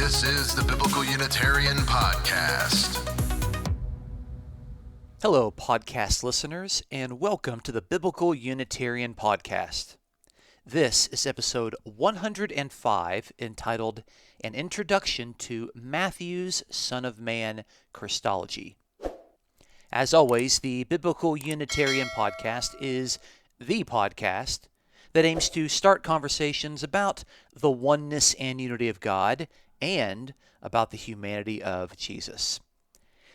This is the Biblical Unitarian Podcast. Hello, podcast listeners, and welcome to the Biblical Unitarian Podcast. This is episode 105, entitled An Introduction to Matthew's Son of Man Christology. As always, the Biblical Unitarian Podcast is the podcast that aims to start conversations about the oneness and unity of God and about the humanity of Jesus.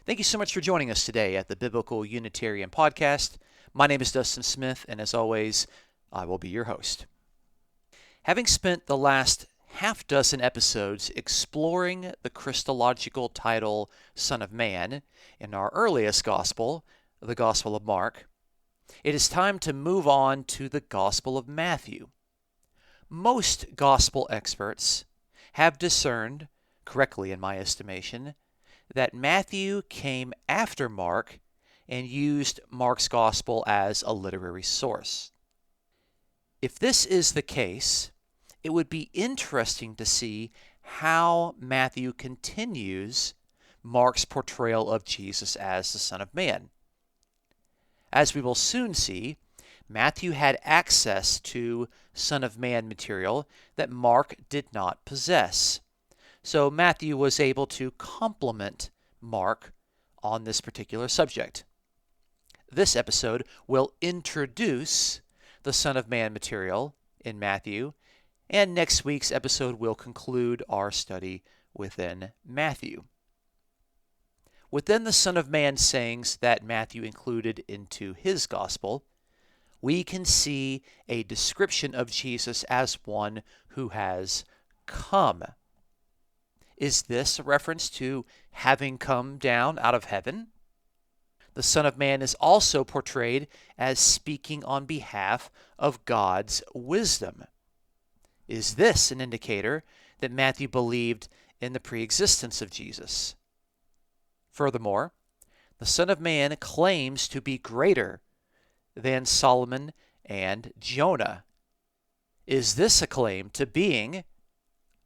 Thank you so much for joining us today at the Biblical Unitarian Podcast. My name is Dustin Smith, and as always, I will be your host. Having spent the last half dozen episodes exploring the Christological title Son of Man in our earliest gospel, the Gospel of Mark, it is time to move on to the Gospel of Matthew. Most gospel experts have discerned, correctly in my estimation, that Matthew came after Mark and used Mark's gospel as a literary source. If this is the case, it would be interesting to see how Matthew continues Mark's portrayal of Jesus as the Son of Man. As we will soon see, Matthew had access to Son of Man material that Mark did not possess. So Matthew was able to complement Mark on this particular subject. This episode will introduce the Son of Man material in Matthew, and next week's episode will conclude our study within Matthew. Within the Son of Man sayings that Matthew included into his gospel, we can see a description of Jesus as one who has come. Is this a reference to having come down out of heaven? The Son of Man is also portrayed as speaking on behalf of God's wisdom. Is this an indicator that Matthew believed in the pre-existence of Jesus? Furthermore, the Son of Man claims to be greater than Solomon and Jonah. Is this a claim to being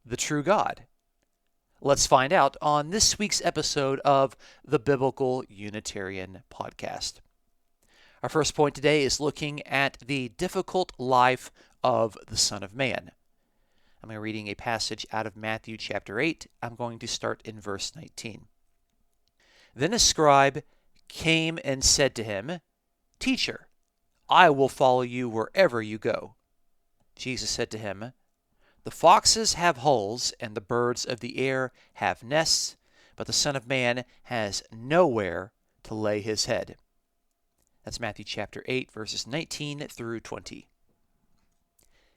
the true God? Let's find out on this week's episode of the Biblical Unitarian Podcast. Our first point today is looking at the difficult life of the Son of Man. I'm reading a passage out of Matthew chapter 8. I'm going to start in verse 19. Then a scribe came and said to him, "Teacher, I will follow you wherever you go." Jesus said to him, "The foxes have holes, and the birds of the air have nests, but the Son of Man has nowhere to lay his head." That's Matthew chapter 8, verses 19 through 20.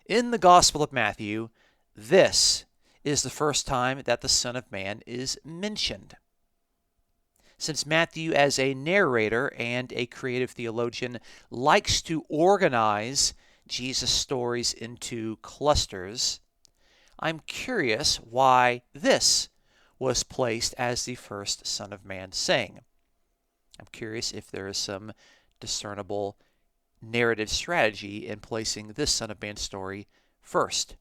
In the Gospel of Matthew, this is the first time that the Son of Man is mentioned. Since Matthew, as a narrator and a creative theologian, likes to organize Jesus' stories into clusters, I'm curious why this was placed as the first Son of Man saying. I'm curious if there is some discernible narrative strategy in placing this Son of Man story first.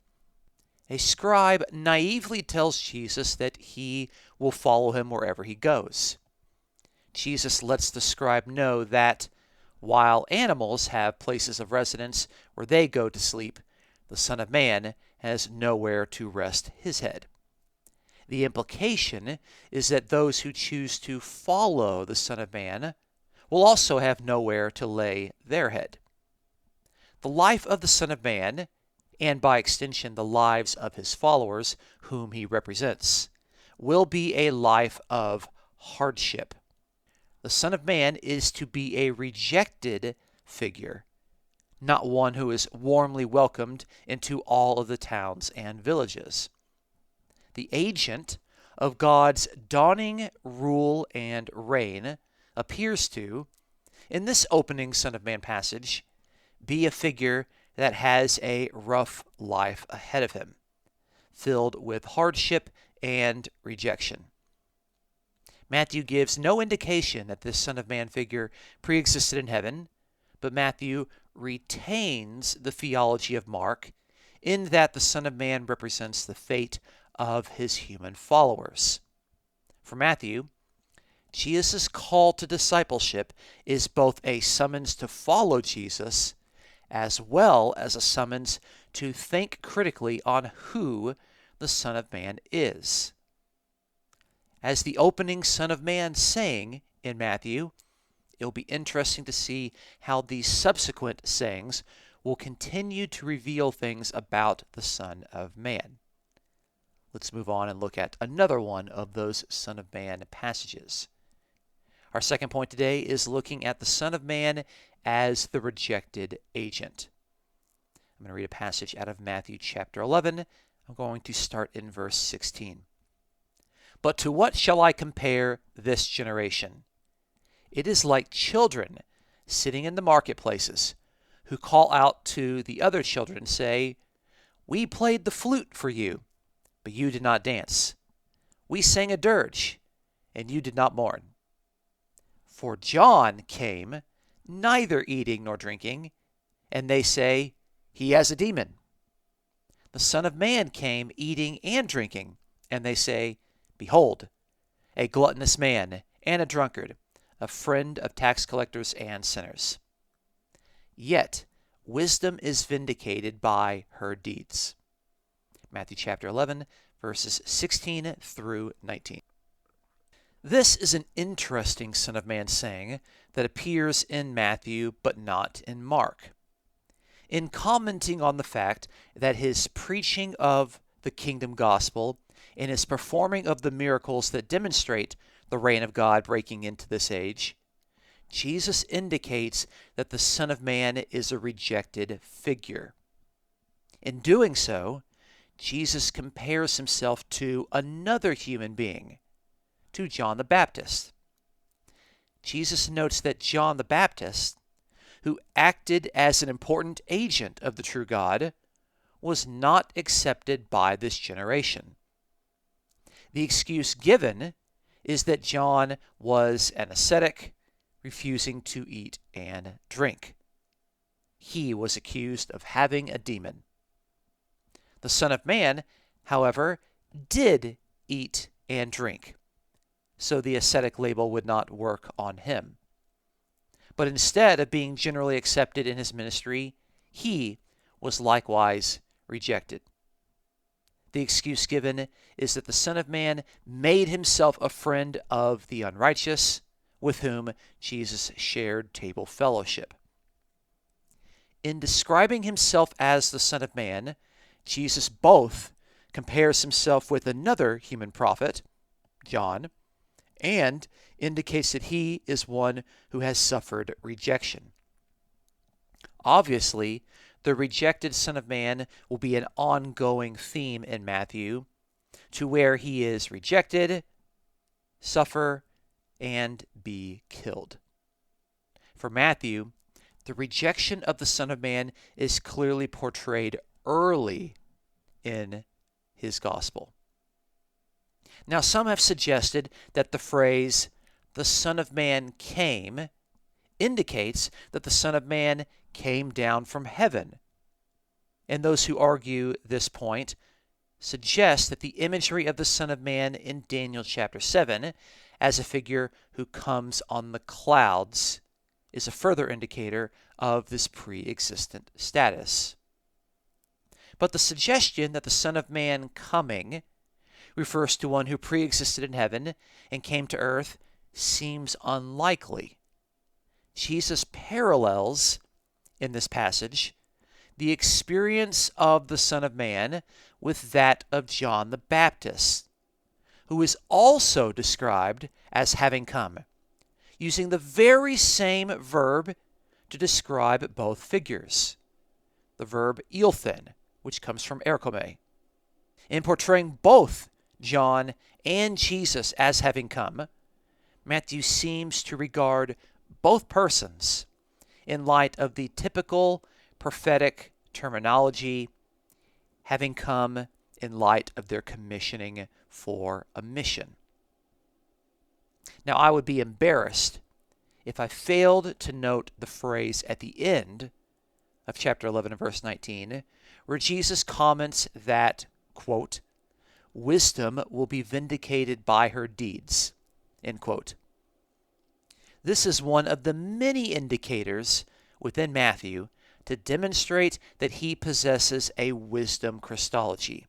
A scribe naively tells Jesus that he will follow him wherever he goes. Jesus lets the scribe know that while animals have places of residence where they go to sleep, the Son of Man has nowhere to rest his head. The implication is that those who choose to follow the Son of Man will also have nowhere to lay their head. The life of the Son of Man, and by extension the lives of his followers, whom he represents, will be a life of hardship. The Son of Man is to be a rejected figure, not one who is warmly welcomed into all of the towns and villages. The agent of God's dawning rule and reign appears to, in this opening Son of Man passage, be a figure that has a rough life ahead of him, filled with hardship and rejection. Matthew gives no indication that this Son of Man figure pre-existed in heaven, but Matthew retains the theology of Mark in that the Son of Man represents the fate of his human followers. For Matthew, Jesus' call to discipleship is both a summons to follow Jesus as well as a summons to think critically on who the Son of Man is. As the opening Son of Man saying in Matthew, it'll be interesting to see how these subsequent sayings will continue to reveal things about the Son of Man. Let's move on and look at another one of those Son of Man passages. Our second point today is looking at the Son of Man as the rejected agent. I'm going to read a passage out of Matthew chapter 11. I'm going to start in verse 16. But to what shall I compare this generation? It is like children sitting in the marketplaces, who call out to the other children, say, We played the flute for you, but you did not dance. We sang a dirge, and you did not mourn. For John came, neither eating nor drinking, and they say, He has a demon. The Son of Man came eating and drinking, and they say, Behold, a gluttonous man and a drunkard, a friend of tax collectors and sinners. Yet wisdom is vindicated by her deeds. Matthew chapter 11, verses 16 through 19. This is an interesting Son of Man saying that appears in Matthew but not in Mark. In commenting on the fact that his preaching of the kingdom gospel and his performing of the miracles that demonstrate the reign of God breaking into this age, Jesus indicates that the Son of Man is a rejected figure. In doing so, Jesus compares himself to another human being, to John the Baptist. Jesus notes that John the Baptist, who acted as an important agent of the true God, was not accepted by this generation. The excuse given is that John was an ascetic, refusing to eat and drink. He was accused of having a demon. The Son of Man, however, did eat and drink, so the ascetic label would not work on him. But instead of being generally accepted in his ministry, he was likewise rejected. The excuse given is that the Son of Man made himself a friend of the unrighteous, with whom Jesus shared table fellowship. In describing himself as the Son of Man, Jesus both compares himself with another human prophet, John, and indicates that he is one who has suffered rejection. Obviously, the rejected Son of Man will be an ongoing theme in Matthew, to where he is rejected, suffer, and be killed. For Matthew, the rejection of the Son of Man is clearly portrayed early in his gospel. Now, some have suggested that the phrase, the Son of Man came, indicates that the Son of Man came down from heaven. And those who argue this point suggest that the imagery of the Son of Man in Daniel chapter 7 as a figure who comes on the clouds is a further indicator of this pre-existent status. But the suggestion that the Son of Man coming refers to one who pre-existed in heaven and came to earth seems unlikely. Jesus parallels, in this passage, the experience of the Son of Man with that of John the Baptist, who is also described as having come, using the very same verb to describe both figures, the verb eilthen, which comes from erchomai. In portraying both John and Jesus as having come, Matthew seems to regard both persons in light of the typical prophetic terminology, having come in light of their commissioning for a mission. Now, I would be embarrassed if I failed to note the phrase at the end of chapter 11 and verse 19, where Jesus comments that, quote, wisdom will be vindicated by her deeds. End quote. This is one of the many indicators within Matthew to demonstrate that he possesses a wisdom Christology,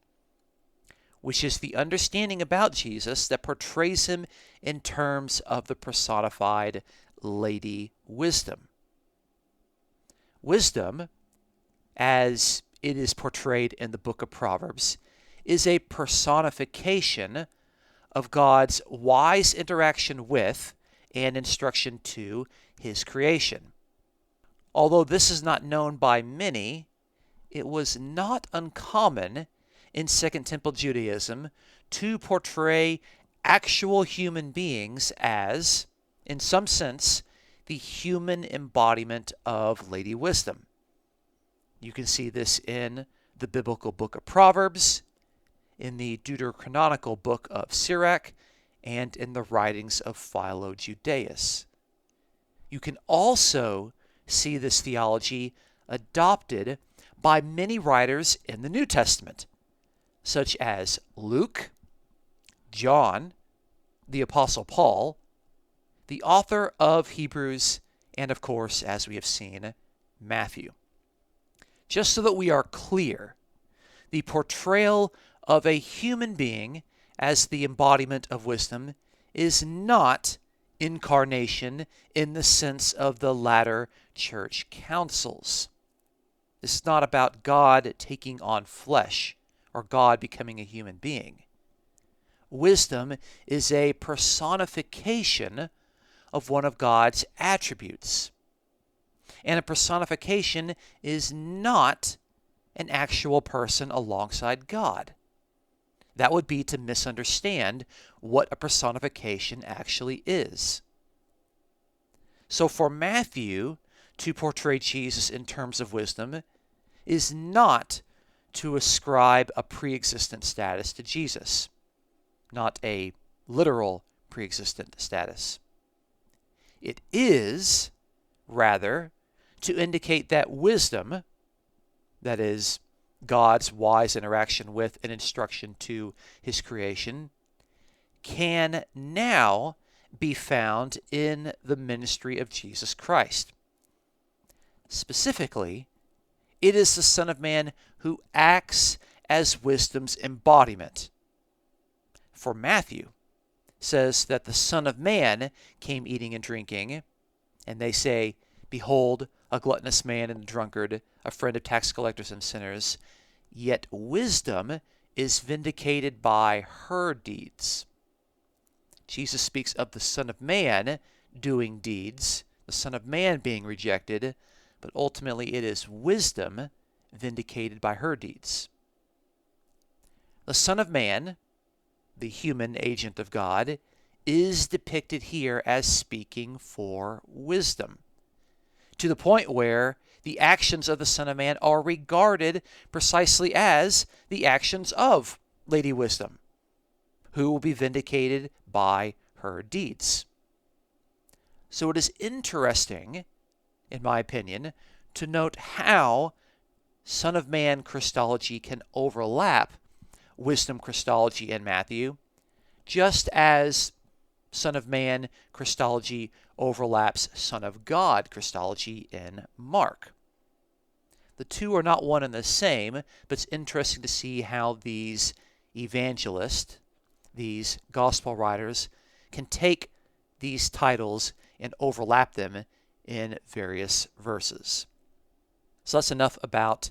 which is the understanding about Jesus that portrays him in terms of the personified Lady Wisdom. Wisdom, as it is portrayed in the book of Proverbs, is a personification of God's wise interaction with and instruction to his creation. Although this is not known by many, it was not uncommon in Second Temple Judaism to portray actual human beings as, in some sense, the human embodiment of Lady Wisdom. You can see this in the biblical book of Proverbs, in the Deuterocanonical book of Sirach, and in the writings of Philo Judaeus. You can also see this theology adopted by many writers in the New Testament, such as Luke, John, the Apostle Paul, the author of Hebrews, and of course, as we have seen, Matthew. Just so that we are clear, the portrayal of a human being as the embodiment of wisdom is not incarnation in the sense of the latter church councils. This is not about God taking on flesh or God becoming a human being. Wisdom is a personification of one of God's attributes. And a personification is not an actual person alongside God. That would be to misunderstand what a personification actually is. So for Matthew to portray Jesus in terms of wisdom is not to ascribe a pre-existent status to Jesus, not a literal pre-existent status. It is, rather, to indicate that wisdom, that is, God's wise interaction with and instruction to his creation, can now be found in the ministry of Jesus Christ. Specifically, it is the Son of Man who acts as wisdom's embodiment. For Matthew says that the Son of Man came eating and drinking, and they say, "Behold, a gluttonous man and a drunkard, a friend of tax collectors and sinners, yet wisdom is vindicated by her deeds." Jesus speaks of the Son of Man doing deeds, the Son of Man being rejected, but ultimately it is wisdom vindicated by her deeds. The Son of Man, the human agent of God, is depicted here as speaking for wisdom, to the point where the actions of the Son of Man are regarded precisely as the actions of Lady Wisdom, who will be vindicated by her deeds. So it is interesting, in my opinion, to note how Son of Man Christology can overlap wisdom Christology in Matthew, just as Son of Man Christology overlaps Son of God Christology in Mark. The two are not one and the same, but it's interesting to see how these evangelists, these gospel writers, can take these titles and overlap them in various verses. So that's enough about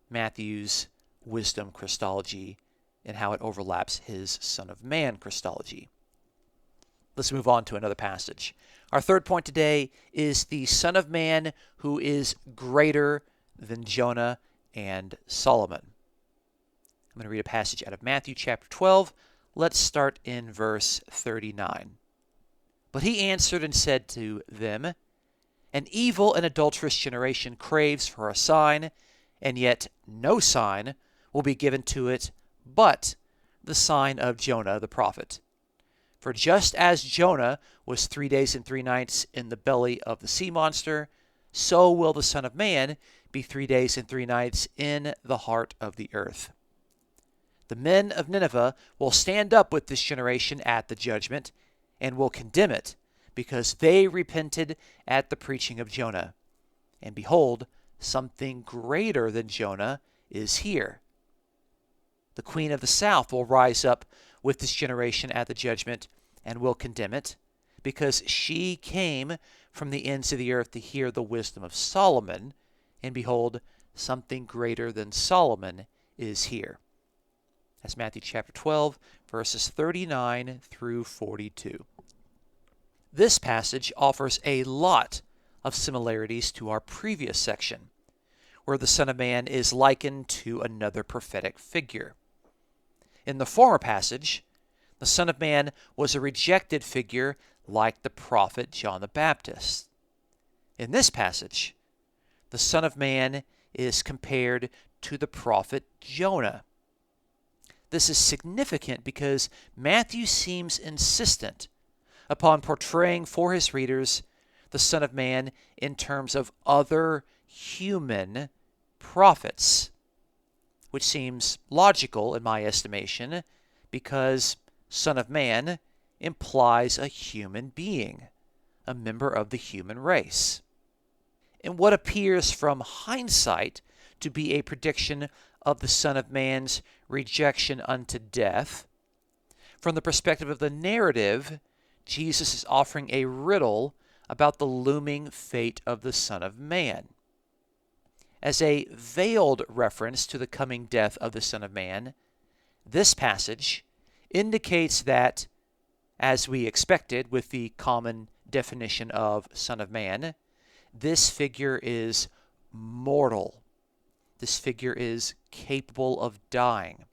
Matthew's wisdom Christology and how it overlaps his Son of Man Christology. Let's move on to another passage. Our third point today is the Son of Man who is greater than Jonah and Solomon. I'm going to read a passage out of Matthew chapter 12. Let's start in verse 39. But he answered and said to them, "An evil and adulterous generation craves for a sign, and yet no sign will be given to it but the sign of Jonah the prophet. For just as Jonah was 3 days and 3 nights in the belly of the sea monster, so will the Son of Man be 3 days and 3 nights in the heart of the earth. The men of Nineveh will stand up with this generation at the judgment and will condemn it, because they repented at the preaching of Jonah. And behold, something greater than Jonah is here. The queen of the south will rise up with this generation at the judgment and will condemn it, because she came from the ends of the earth to hear the wisdom of Solomon, and behold, something greater than Solomon is here. That's Matthew chapter 12, verses 39 through 42. This passage offers a lot of similarities to our previous section, where the Son of Man is likened to another prophetic figure. In the former passage, the Son of Man was a rejected figure like the prophet John the Baptist. In this passage, the Son of Man is compared to the prophet Jonah. This is significant because Matthew seems insistent upon portraying for his readers the Son of Man in terms of other human prophets, which seems logical in my estimation because Son of Man implies a human being, a member of the human race. In what appears from hindsight to be a prediction of the Son of Man's rejection unto death, from the perspective of the narrative, Jesus is offering a riddle about the looming fate of the Son of Man. As a veiled reference to the coming death of the Son of Man, this passage indicates that, as we expected with the common definition of Son of Man, this figure is mortal. This figure is capable of dying.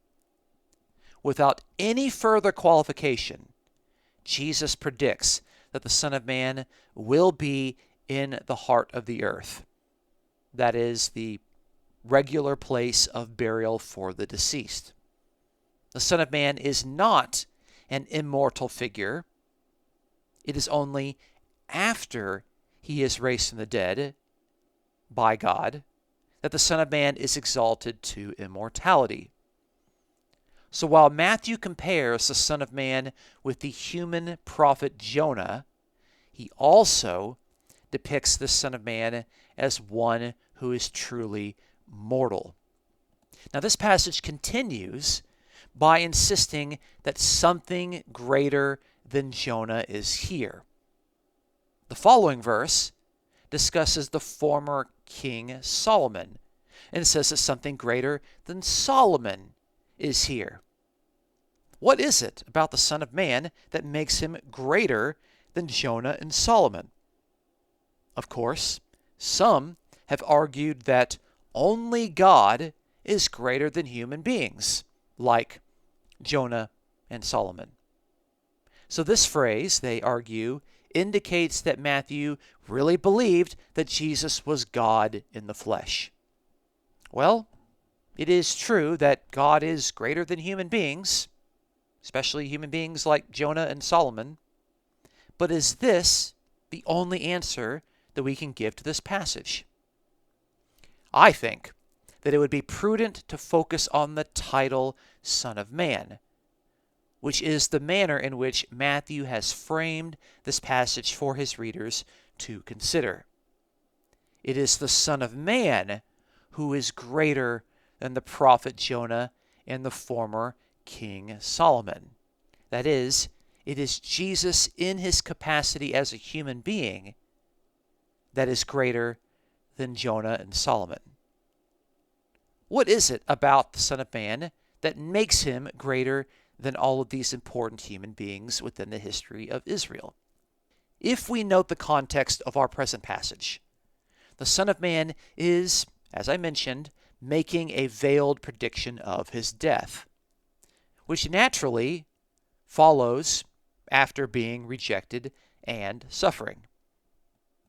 Without any further qualification, Jesus predicts that the Son of Man will be in the heart of the earth. That is the regular place of burial for the deceased. The Son of Man is not an immortal figure. It is only after he is raised from the dead by God that the Son of Man is exalted to immortality. So while Matthew compares the Son of Man with the human prophet Jonah, he also depicts the Son of Man as one who is truly mortal. Now this passage continues by insisting that something greater than Jonah is here. The following verse discusses the former King Solomon, and it says that something greater than Solomon is here. What is it about the Son of Man that makes him greater than Jonah and Solomon? Of course, some have argued that only God is greater than human beings, like Jonah and Solomon. So this phrase, they argue, indicates that Matthew really believed that Jesus was God in the flesh. Well, it is true that God is greater than human beings, especially human beings like Jonah and Solomon, but is this the only answer that we can give to this passage? I think that it would be prudent to focus on the title Son of Man, which is the manner in which Matthew has framed this passage for his readers to consider. It is the Son of Man who is greater than the prophet Jonah and the former King Solomon. That is, it is Jesus in his capacity as a human being that is greater than Jonah and Solomon. What is it about the Son of Man that makes him greater than all of these important human beings within the history of Israel? If we note the context of our present passage, the Son of Man is, as I mentioned, making a veiled prediction of his death, which naturally follows after being rejected and suffering.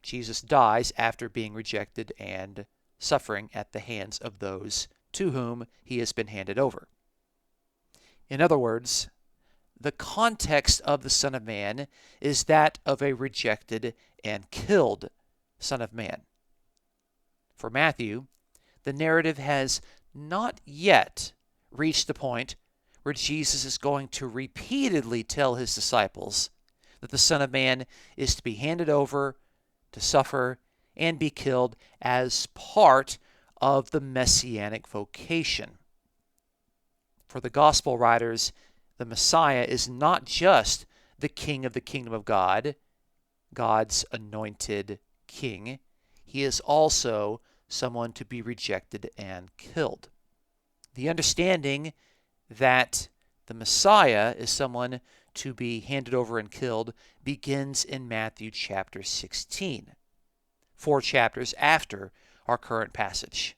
Jesus dies after being rejected and suffering at the hands of those to whom he has been handed over. In other words, the context of the Son of Man is that of a rejected and killed Son of Man. For Matthew, the narrative has not yet reached the point where Jesus is going to repeatedly tell his disciples that the Son of Man is to be handed over to suffer and be killed as part of the messianic vocation. For the gospel writers, the Messiah is not just the king of the kingdom of God, God's anointed king. He is also someone to be rejected and killed. The understanding that the Messiah is someone to be handed over and killed begins in Matthew chapter 16, 4 chapters after our current passage.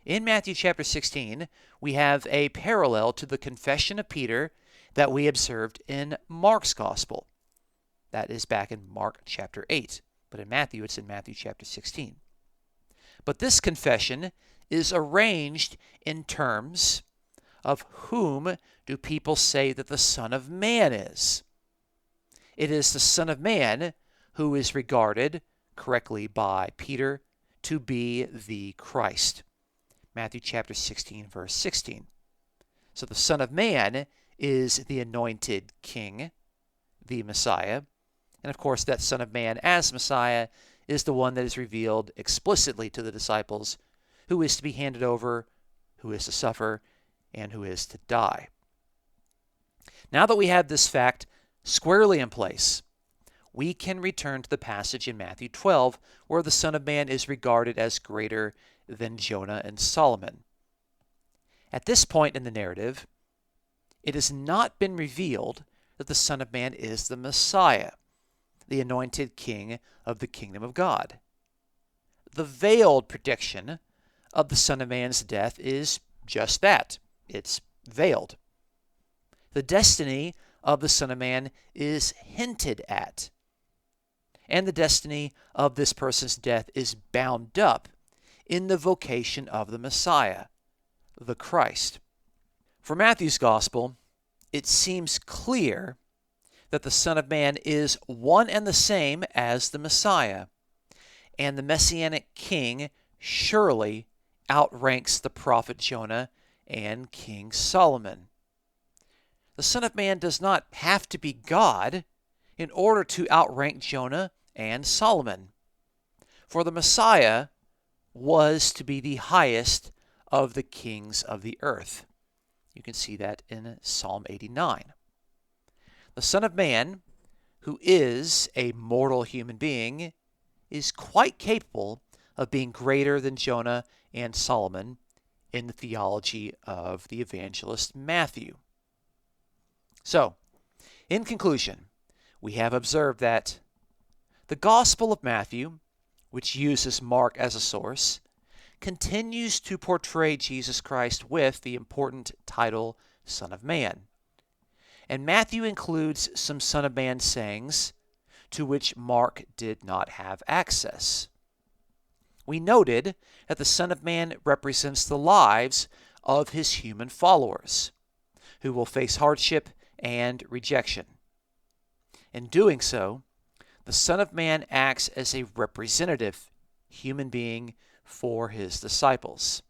In Matthew chapter 16, we have a parallel to the confession of Peter that we observed in Mark's gospel. That is back in Mark chapter 8, but in Matthew it's in Matthew chapter 16. But this confession is arranged in terms of whom do people say that the Son of Man is. It is the Son of Man who is regarded correctly by Peter to be the Christ. Matthew chapter 16, verse 16. So the Son of Man is the anointed king, the Messiah. And of course, that Son of Man as Messiah is the one that is revealed explicitly to the disciples, who is to be handed over, who is to suffer, and who is to die. Now that we have this fact squarely in place, we can return to the passage in Matthew 12 where the Son of Man is regarded as greater than Jonah and Solomon. At this point in the narrative, it has not been revealed that the Son of Man is the Messiah, the anointed king of the kingdom of God. The veiled prediction of the Son of Man's death is just that. It's veiled. The destiny of the Son of Man is hinted at. And the destiny of this person's death is bound up in the vocation of the Messiah, the Christ. For Matthew's gospel, it seems clear that the Son of Man is one and the same as the Messiah, and the Messianic king surely outranks the prophet Jonah and King Solomon. The Son of Man does not have to be God in order to outrank Jonah and Solomon, for the Messiah was to be the highest of the kings of the earth. You can see that in Psalm 89. The Son of Man, who is a mortal human being, is quite capable of being greater than Jonah and Solomon in the theology of the evangelist Matthew. So, in conclusion, we have observed that the Gospel of Matthew, which uses Mark as a source, continues to portray Jesus Christ with the important title Son of Man. And Matthew includes some Son of Man sayings to which Mark did not have access. We noted that the Son of Man represents the lives of his human followers, who will face hardship and rejection. In doing so, the Son of Man acts as a representative human being for his disciples.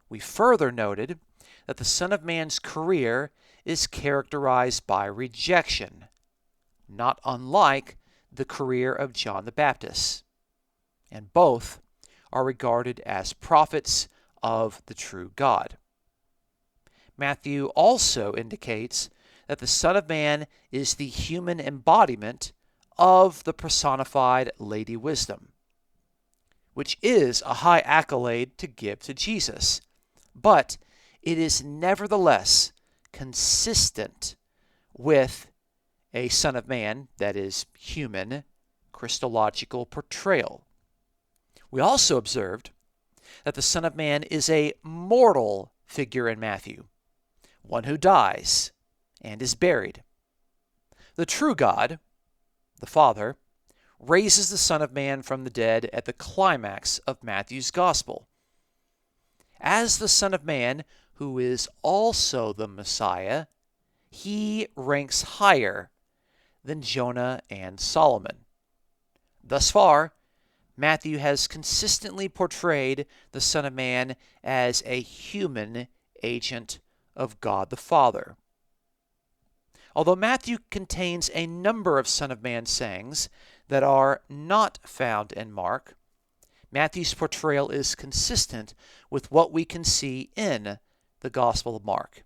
We further noted that the Son of Man's career is characterized by rejection, not unlike the career of John the Baptist, and both are regarded as prophets of the true God. Matthew also indicates that the Son of Man is the human embodiment of the personified Lady Wisdom, which is a high accolade to give to Jesus, but it is nevertheless consistent with a Son of Man, that is, human, Christological portrayal. We also observed that the Son of Man is a mortal figure in Matthew, one who dies and is buried. The true God, the Father, raises the Son of Man from the dead at the climax of Matthew's Gospel. As the Son of Man, who is also the Messiah, he ranks higher than Jonah and Solomon. Thus far, Matthew has consistently portrayed the Son of Man as a human agent of God the Father. Although Matthew contains a number of Son of Man sayings that are not found in Mark, Matthew's portrayal is consistent with what we can see in the Gospel of Mark.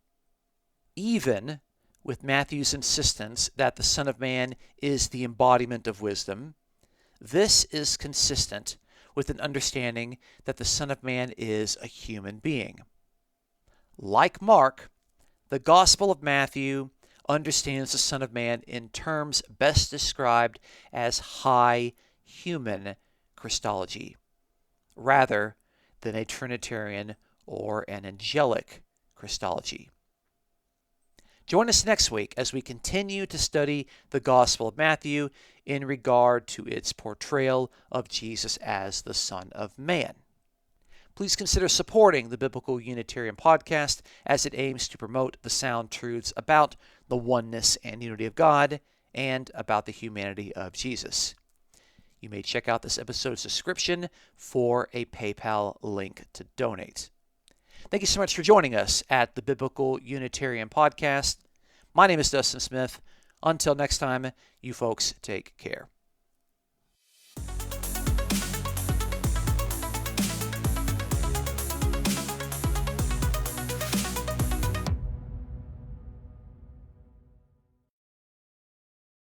Even with Matthew's insistence that the Son of Man is the embodiment of wisdom, this is consistent with an understanding that the Son of Man is a human being. Like Mark, the Gospel of Matthew understands the Son of Man in terms best described as high human Christology, rather than a Trinitarian or an angelic Christology. Join us next week as we continue to study the Gospel of Matthew in regard to its portrayal of Jesus as the Son of Man. Please consider supporting the Biblical Unitarian Podcast as it aims to promote the sound truths about the oneness and unity of God and about the humanity of Jesus. You may check out this episode's description for a PayPal link to donate. Thank you so much for joining us at the Biblical Unitarian Podcast. My name is Dustin Smith. Until next time, you folks take care.